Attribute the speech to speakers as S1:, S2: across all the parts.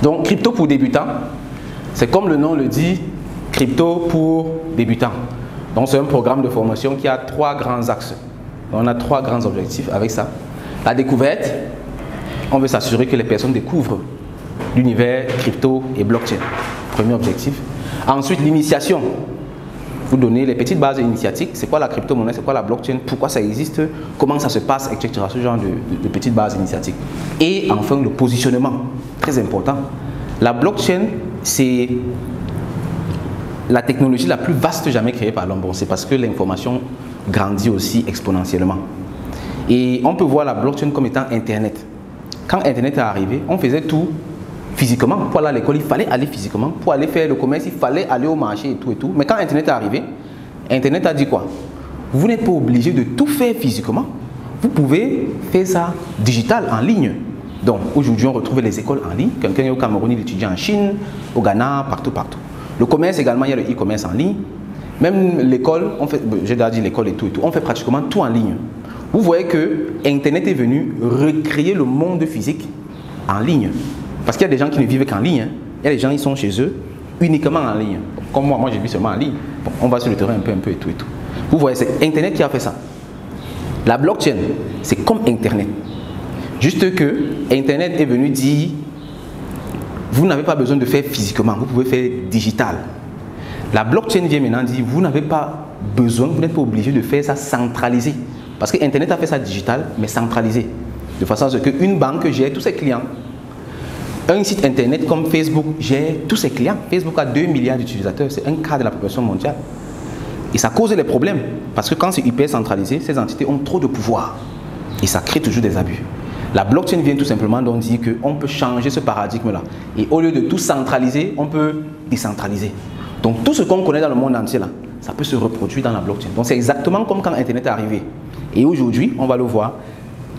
S1: Donc, crypto pour débutants, c'est comme le nom le dit, crypto pour débutants. Donc, c'est un programme de formation qui a 3 grands axes. Donc, on a 3 grands objectifs avec ça. La découverte, on veut s'assurer que les personnes découvrent l'univers crypto et blockchain. Premier objectif. Ensuite, l'initiation. Vous donnez les petites bases initiatiques. C'est quoi la crypto-monnaie, c'est quoi la blockchain, pourquoi ça existe, comment ça se passe, etc. Ce genre de petites bases initiatiques. Et enfin, le positionnement. Très important. La blockchain, c'est la technologie la plus vaste jamais créée par l'homme. Bon, c'est parce que l'information grandit aussi exponentiellement. Et on peut voir la blockchain comme étant Internet. Quand Internet est arrivé, on faisait tout physiquement. Pour aller à l'école, il fallait aller physiquement. Pour aller faire le commerce, il fallait aller au marché et tout et tout. Mais quand Internet est arrivé, Internet a dit quoi? Vous n'êtes pas obligé de tout faire physiquement. Vous pouvez faire ça digital, en ligne. Donc aujourd'hui, on retrouve les écoles en ligne. Quelqu'un est au Cameroun, il étudie en Chine, au Ghana, partout, partout. Le commerce également, il y a le e-commerce en ligne. Même l'école, j'ai déjà dit l'école et tout, on fait pratiquement tout en ligne. Vous voyez que Internet est venu recréer le monde physique en ligne. Parce qu'il y a des gens qui ne vivent qu'en ligne. Hein. Il y a des gens qui sont chez eux uniquement en ligne. Comme moi j'ai vu seulement en ligne. Bon, on va sur le terrain un peu et tout et tout. Vous voyez, c'est Internet qui a fait ça. La blockchain, c'est comme Internet. Juste que Internet est venu dire, vous n'avez pas besoin de faire physiquement, vous pouvez faire digital. La blockchain vient maintenant dire, vous n'avez pas besoin, vous n'êtes pas obligé de faire ça centralisé. Parce que Internet a fait ça digital, mais centralisé. De façon à ce qu'une banque gère tous ses clients. Un site Internet comme Facebook gère tous ses clients. Facebook a 2 milliards d'utilisateurs, c'est un quart de la population mondiale. Et ça cause des problèmes. Parce que quand c'est hyper centralisé, ces entités ont trop de pouvoir. Et ça crée toujours des abus. La blockchain vient tout simplement donc dire qu'on peut changer ce paradigme-là. Et au lieu de tout centraliser, on peut décentraliser. Donc tout ce qu'on connaît dans le monde entier, là, ça peut se reproduire dans la blockchain. Donc c'est exactement comme quand Internet est arrivé. Et aujourd'hui, on va le voir,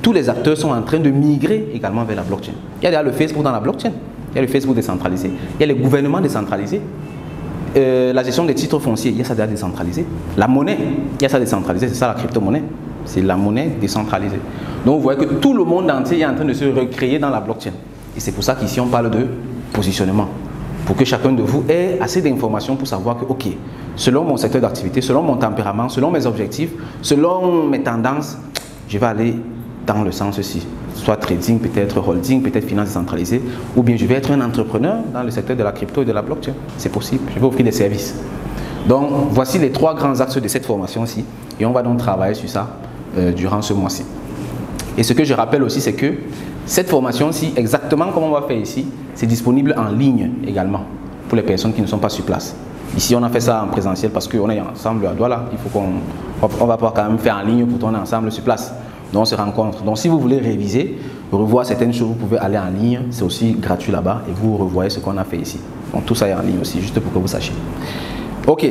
S1: tous les acteurs sont en train de migrer également vers la blockchain. Il y a déjà le Facebook dans la blockchain. Il y a le Facebook décentralisé. Il y a les gouvernements décentralisés. La gestion des titres fonciers, il y a ça déjà décentralisé. La monnaie, il y a ça décentralisé. C'est ça la crypto-monnaie. C'est la monnaie décentralisée. Donc vous voyez que tout le monde entier est en train de se recréer dans la blockchain. Et c'est pour ça qu'ici on parle de positionnement. Pour que chacun de vous ait assez d'informations pour savoir que, ok, selon mon secteur d'activité, selon mon tempérament, selon mes objectifs, selon mes tendances, je vais aller dans le sens-ci. Soit trading, peut-être holding, peut-être finance décentralisée, ou bien je vais être un entrepreneur dans le secteur de la crypto et de la blockchain. C'est possible, je vais offrir des services. Donc, voici les 3 grands axes de cette formation-ci. Et on va donc travailler sur ça durant ce mois-ci. Et ce que je rappelle aussi, c'est que cette formation-ci, exactement comme on va faire ici, c'est disponible en ligne également pour les personnes qui ne sont pas sur place. Ici, on a fait ça en présentiel parce qu'on est ensemble à Douala. Il faut qu'on va pouvoir quand même faire en ligne pour tourner ensemble sur place. Donc, on se rencontre. Donc, si vous voulez réviser, revoir certaines choses, vous pouvez aller en ligne. C'est aussi gratuit là-bas et vous revoyez ce qu'on a fait ici. Donc, tout ça est en ligne aussi, juste pour que vous sachiez. Ok.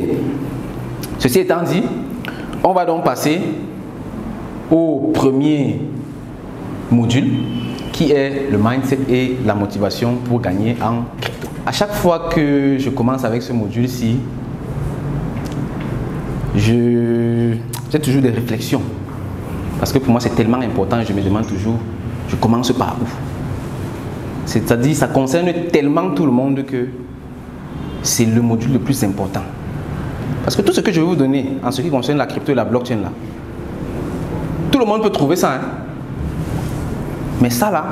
S1: Ceci étant dit, on va donc passer au premier module qui est le mindset et la motivation pour gagner en crypto. À chaque fois que je commence avec ce module-ci, j'ai toujours des réflexions. Parce que pour moi, c'est tellement important et je me demande toujours, je commence par où? C'est-à-dire, ça concerne tellement tout le monde que c'est le module le plus important. Parce que tout ce que je vais vous donner en ce qui concerne la crypto et la blockchain, là, tout le monde peut trouver ça. Hein? Mais ça, là,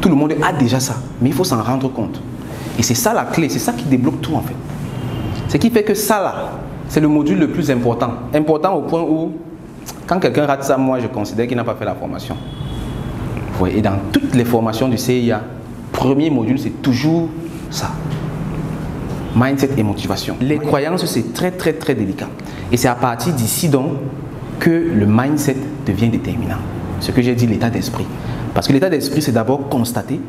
S1: tout le monde a déjà ça. Mais il faut s'en rendre compte. Et c'est ça la clé, c'est ça qui débloque tout en fait. Ce qui fait que ça, là, c'est le module le plus important. Important au point où, quand quelqu'un rate ça, moi, je considère qu'il n'a pas fait la formation. Ouais, et dans toutes les formations du CIA, premier module, c'est toujours ça. Mindset et motivation. Les croyances, c'est très, très, très délicat. Et c'est à partir d'ici, donc, que le mindset devient déterminant. Ce que j'ai dit, l'état d'esprit. Parce que l'état d'esprit, c'est d'abord constater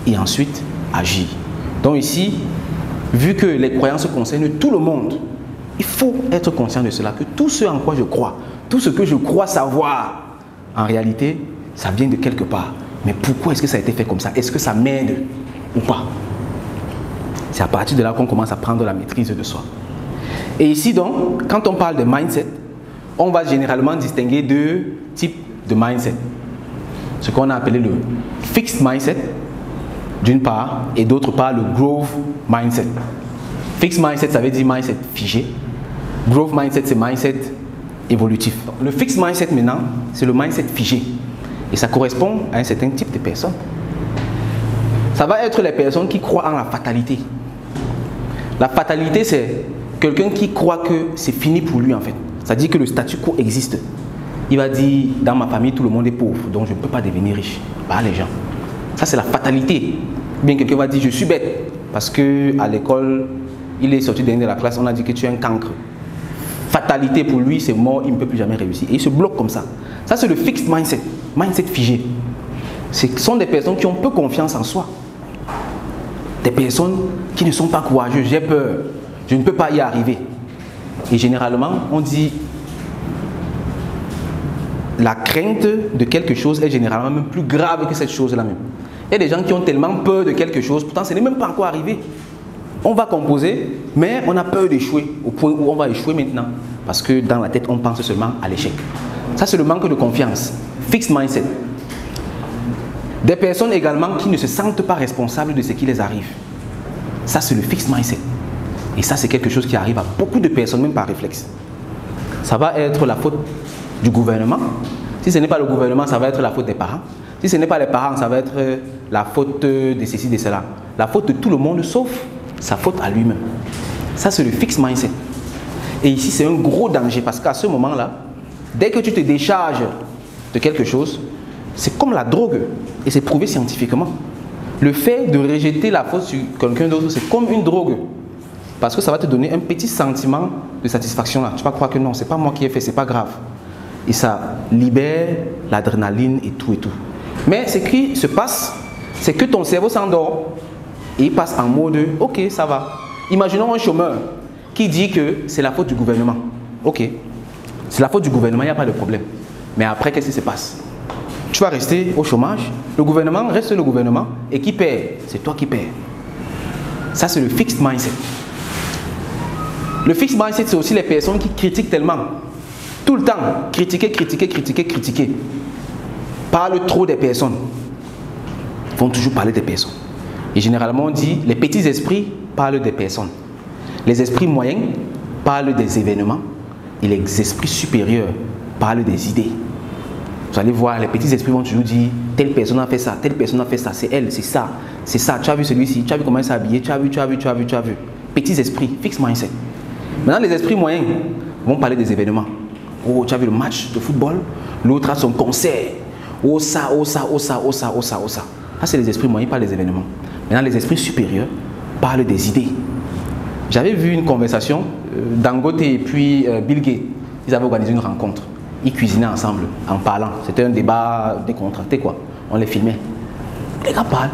S1: et ensuite agir. Donc ici, vu que les croyances concernent tout le monde, il faut être conscient de cela, que tout ce en quoi je crois, tout ce que je crois savoir, en réalité, ça vient de quelque part. Mais pourquoi est-ce que ça a été fait comme ça? Est-ce que ça m'aide ou pas? C'est à partir de là qu'on commence à prendre la maîtrise de soi. Et ici donc, quand on parle de mindset, on va généralement distinguer 2 types de mindset. Ce qu'on a appelé le fixed mindset d'une part, et d'autre part, le growth mindset. Fixed mindset, ça veut dire mindset figé. Growth mindset, c'est mindset évolutif. Le fixed mindset maintenant, c'est le mindset figé. Et ça correspond à un certain type de personnes. Ça va être les personnes qui croient en la fatalité. La fatalité, c'est quelqu'un qui croit que c'est fini pour lui en fait. C'est-à-dire que le statu quo existe. Il va dire, dans ma famille, tout le monde est pauvre, donc je ne peux pas devenir riche. Pas les gens. Ça, c'est la fatalité. Bien quelqu'un va dire, je suis bête, parce qu'à l'école, il est sorti dernier de la classe, on a dit que tu es un cancre. Fatalité pour lui, c'est mort, il ne peut plus jamais réussir. Et il se bloque comme ça. Ça, c'est le fixed mindset, mindset figé. Ce sont des personnes qui ont peu confiance en soi. Des personnes qui ne sont pas courageuses. J'ai peur, je ne peux pas y arriver. Et généralement, on dit la crainte de quelque chose est généralement même plus grave que cette chose-là même. Il y a des gens qui ont tellement peur de quelque chose, pourtant ce n'est même pas encore arrivé. On va composer, mais on a peur d'échouer, au point où on va échouer maintenant. Parce que dans la tête, on pense seulement à l'échec. Ça, c'est le manque de confiance. Fixed mindset. Des personnes également qui ne se sentent pas responsables de ce qui les arrive. Ça, c'est le fixed mindset. Et ça, c'est quelque chose qui arrive à beaucoup de personnes, même par réflexe. Ça va être la faute du gouvernement. Si ce n'est pas le gouvernement, ça va être la faute des parents. Si ce n'est pas les parents, ça va être la faute de ceci, de cela. La faute de tout le monde, sauf sa faute à lui-même. Ça, c'est le fixed mindset. Et ici, c'est un gros danger parce qu'à ce moment-là, dès que tu te décharges de quelque chose, c'est comme la drogue. Et c'est prouvé scientifiquement. Le fait de rejeter la faute sur quelqu'un d'autre, c'est comme une drogue. Parce que ça va te donner un petit sentiment de satisfaction là. Tu vas croire que non, c'est pas moi qui ai fait, c'est pas grave. Et ça libère l'adrénaline et tout et tout. Mais ce qui se passe, c'est que ton cerveau s'endort et il passe en mode ok, ça va. Imaginons un chômeur qui dit que c'est la faute du gouvernement. Ok, c'est la faute du gouvernement, il n'y a pas de problème. Mais après, qu'est-ce qui se passe? Tu vas rester au chômage, le gouvernement reste le gouvernement et qui perd? C'est toi qui perds. Ça, c'est le fixed mindset. Le fixed mindset, c'est aussi les personnes qui critiquent tellement. Tout le temps, critiquer, critiquer, critiquer, critiquer. Parlent trop des personnes. Ils vont toujours parler des personnes. Et généralement, on dit, les petits esprits parlent des personnes. Les esprits moyens parlent des événements. Et les esprits supérieurs parlent des idées. Vous allez voir, les petits esprits vont toujours dire, telle personne a fait ça, telle personne a fait ça, c'est elle, c'est ça, c'est ça. Tu as vu celui-ci, tu as vu comment il s'est habillé, tu as vu, tu as vu, tu as vu, tu as vu. Petits esprits, fixed mindset. Maintenant, les esprits moyens vont parler des événements. Oh, tu as vu le match de football? L'autre a son concert. Oh ça, oh ça, oh ça, oh ça, oh ça, oh ça. Ça, c'est les esprits moyens, pas les événements. Maintenant, les esprits supérieurs parlent des idées. J'avais vu une conversation, Dangote et puis Bill Gates. Ils avaient organisé une rencontre. Ils cuisinaient ensemble en parlant. C'était un débat décontracté, quoi. On les filmait. Les gars parlent.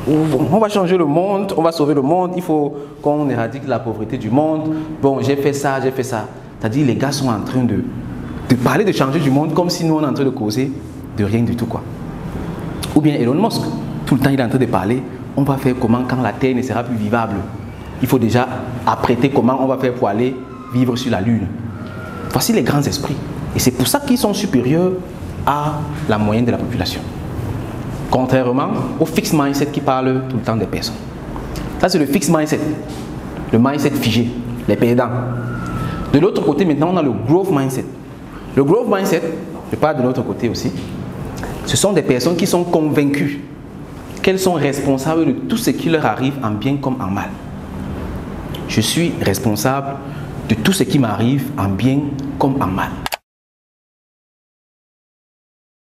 S1: On va changer le monde, on va sauver le monde, il faut qu'on éradique la pauvreté du monde. Bon, j'ai fait ça, j'ai fait ça. C'est-à-dire les gars sont en train de parler de changer du monde comme si nous on est en train de causer de rien du tout, quoi. Ou bien Elon Musk, tout le temps il est en train de parler, on va faire comment quand la Terre ne sera plus vivable. Il faut déjà apprêter comment on va faire pour aller vivre sur la Lune. Voici les grands esprits. Et c'est pour ça qu'ils sont supérieurs à la moyenne de la population. Contrairement au fixed mindset qui parle tout le temps des personnes. Ça, c'est le fixed mindset. Le mindset figé, les perdants. De l'autre côté, maintenant, on a le growth mindset. Le growth mindset, je parle de l'autre côté aussi, ce sont des personnes qui sont convaincues qu'elles sont responsables de tout ce qui leur arrive en bien comme en mal. Je suis responsable de tout ce qui m'arrive en bien comme en mal.